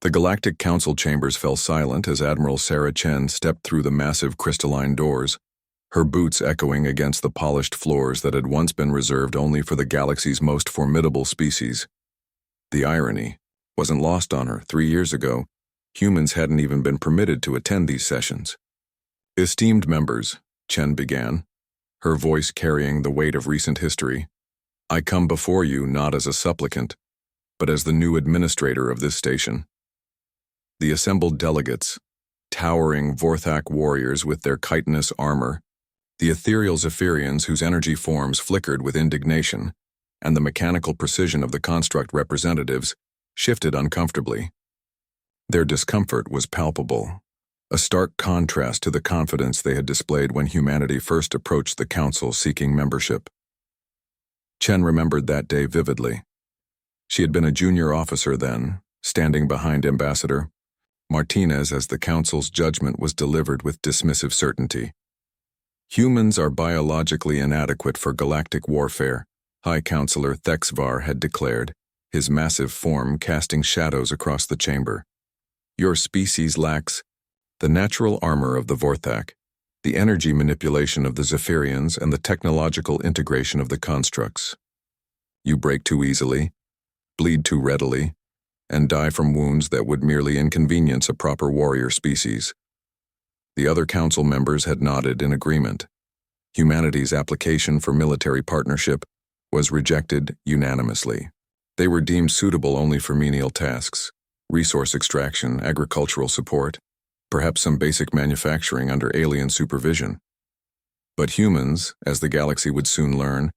The Galactic Council chambers fell silent as Admiral Sarah Chen stepped through the massive crystalline doors, her boots echoing against the polished floors that had once been reserved only for the galaxy's most formidable species. The irony wasn't lost on her. 3 years ago, humans hadn't even been permitted to attend these sessions. "Esteemed members," Chen began, her voice carrying the weight of recent history, "I come before you not as a supplicant, but as the new administrator of this station." The assembled delegates, towering Vorthak warriors with their chitinous armor, the ethereal Zephyrians whose energy forms flickered with indignation, and the mechanical precision of the construct representatives, shifted uncomfortably. Their discomfort was palpable, a stark contrast to the confidence they had displayed when humanity first approached the council seeking membership. Chen remembered that day vividly. She had been a junior officer then, standing behind Ambassador Martinez as the council's judgment was delivered with dismissive certainty. "Humans are biologically inadequate for galactic warfare," High Counselor Thexvar had declared, his massive form casting shadows across the chamber. "Your species lacks the natural armor of the Vorthak, the energy manipulation of the Zephyrians, and the technological integration of the constructs. You break too easily, bleed too readily, and die from wounds that would merely inconvenience a proper warrior species." The other council members had nodded in agreement. Humanity's application for military partnership was rejected unanimously. They were deemed suitable only for menial tasks, resource extraction, agricultural support, perhaps some basic manufacturing under alien supervision. But humans, as the galaxy would soon learn,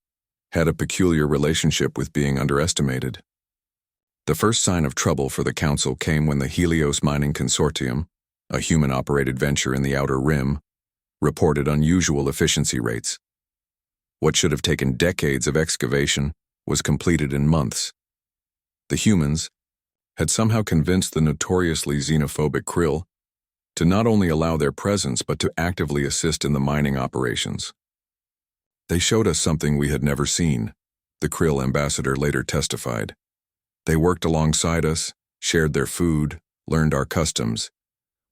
had a peculiar relationship with being underestimated. The first sign of trouble for the Council came when the Helios Mining Consortium, a human-operated venture in the Outer Rim, reported unusual efficiency rates. What should have taken decades of excavation was completed in months. The humans had somehow convinced the notoriously xenophobic Krill to not only allow their presence but to actively assist in the mining operations. "They showed us something we had never seen," the Krill ambassador later testified. "They worked alongside us, shared their food, learned our customs.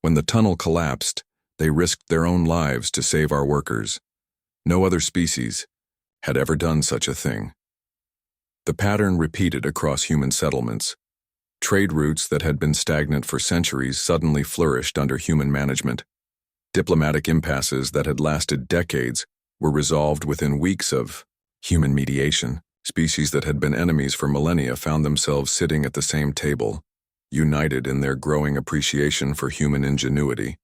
When the tunnel collapsed, they risked their own lives to save our workers. No other species had ever done such a thing." The pattern repeated across human settlements. Trade routes that had been stagnant for centuries suddenly flourished under human management. Diplomatic impasses that had lasted decades were resolved within weeks of human mediation. Species that had been enemies for millennia found themselves sitting at the same table, united in their growing appreciation for human ingenuity.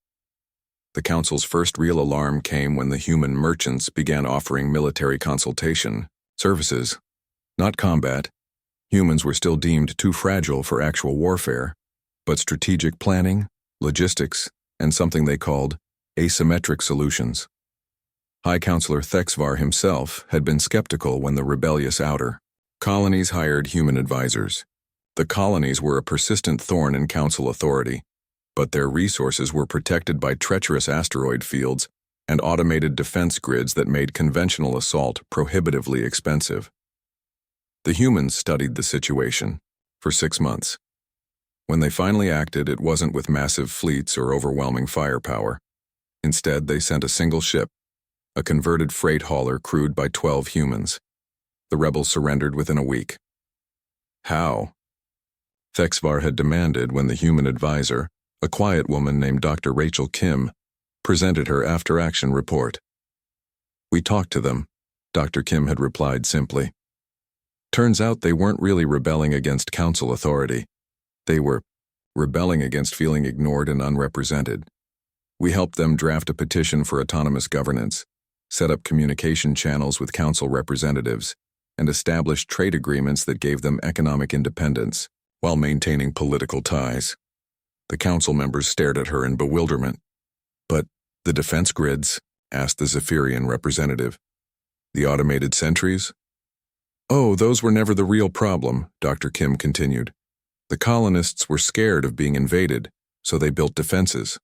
The Council's first real alarm came when the human merchants began offering military consultation services, not combat. Humans were still deemed too fragile for actual warfare, but strategic planning, logistics, and something they called asymmetric solutions. High Counselor Thexvar himself had been skeptical when the rebellious outer colonies hired human advisors. The colonies were a persistent thorn in Council authority, but their resources were protected by treacherous asteroid fields and automated defense grids that made conventional assault prohibitively expensive. The humans studied the situation for 6 months. When they finally acted, it wasn't with massive fleets or overwhelming firepower. Instead, they sent a single ship, a converted freight hauler crewed by 12 humans. The rebels surrendered within a week. How? Thexvar had demanded when the human advisor, a quiet woman named Dr. Rachel Kim, presented her after-action report. "We talked to them," Dr. Kim had replied simply. "Turns out they weren't really rebelling against council authority. They were rebelling against feeling ignored and unrepresented. We helped them draft a petition for autonomous governance, set up communication channels with council representatives, and established trade agreements that gave them economic independence while maintaining political ties." The council members stared at her in bewilderment. "But the defense grids?" asked the Zephyrian representative. "The automated sentries?" "Oh, those were never the real problem," Dr. Kim continued. "The colonists were scared of being invaded, so they built defenses.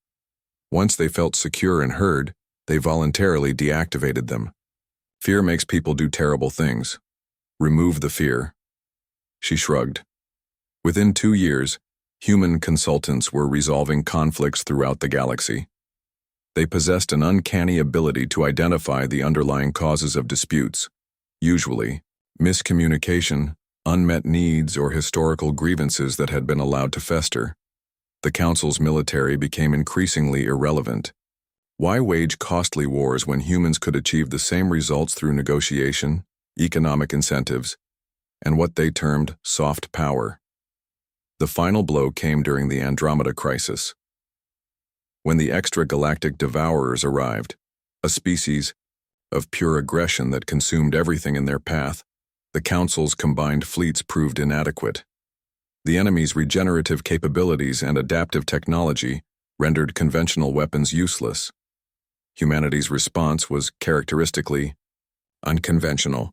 Once they felt secure and heard, they voluntarily deactivated them. Fear makes people do terrible things. Remove the fear." She shrugged. "Within 2 years, Human consultants were resolving conflicts throughout the galaxy. They possessed an uncanny ability to identify the underlying causes of disputes, usually miscommunication, unmet needs, or historical grievances that had been allowed to fester. The Council's military became increasingly irrelevant. Why wage costly wars when humans could achieve the same results through negotiation, economic incentives, and what they termed soft power? The final blow came during the Andromeda Crisis. When the extragalactic devourers arrived, a species of pure aggression that consumed everything in their path, the Council's combined fleets proved inadequate. The enemy's regenerative capabilities and adaptive technology rendered conventional weapons useless. Humanity's response was characteristically unconventional.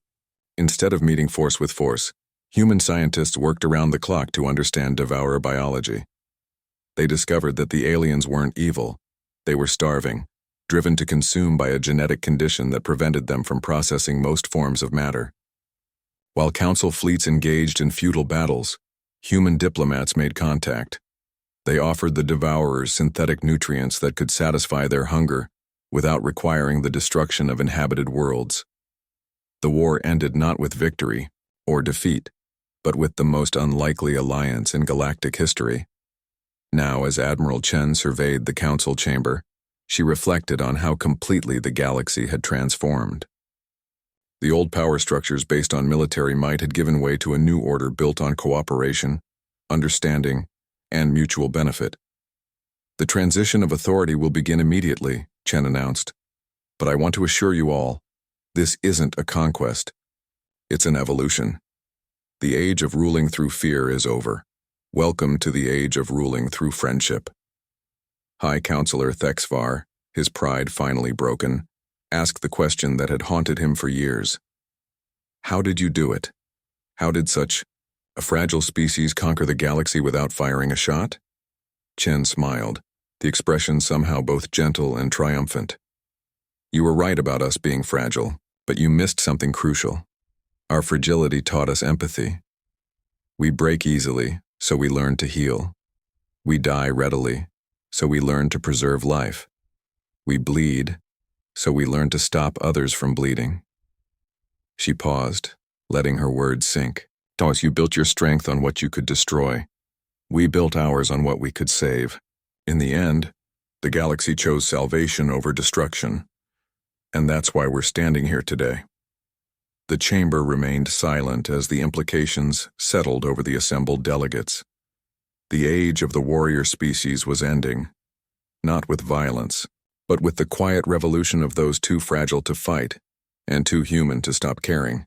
Instead of meeting force with force, human scientists worked around the clock to understand devourer biology. They discovered that the aliens weren't evil. They were starving, driven to consume by a genetic condition that prevented them from processing most forms of matter. While Council fleets engaged in futile battles, human diplomats made contact. They offered the devourers synthetic nutrients that could satisfy their hunger without requiring the destruction of inhabited worlds. The war ended not with victory or defeat, but with the most unlikely alliance in galactic history. Now, as Admiral Chen surveyed the Council chamber, she reflected on how completely the galaxy had transformed. The old power structures based on military might had given way to a new order built on cooperation, understanding, and mutual benefit. The transition of authority will begin immediately, Chen announced. But I want to assure you all, this isn't a conquest. It's an evolution. The age of ruling through fear is over. Welcome to the age of ruling through friendship. High Counselor Thexvar, his pride finally broken, asked the question that had haunted him for years. How did you do it? How did such a fragile species conquer the galaxy without firing a shot? Chen smiled, the expression somehow both gentle and triumphant. You were right about us being fragile, but you missed something crucial. Our fragility taught us empathy. We break easily, so we learn to heal. We die readily, so we learn to preserve life. We bleed, so we learn to stop others from bleeding. She paused, letting her words sink. Thomas, you built your strength on what you could destroy. We built ours on what we could save. In the end, the galaxy chose salvation over destruction. And that's why we're standing here today. The chamber remained silent as the implications settled over the assembled delegates. The age of the warrior species was ending, not with violence, but with the quiet revolution of those too fragile to fight and too human to stop caring.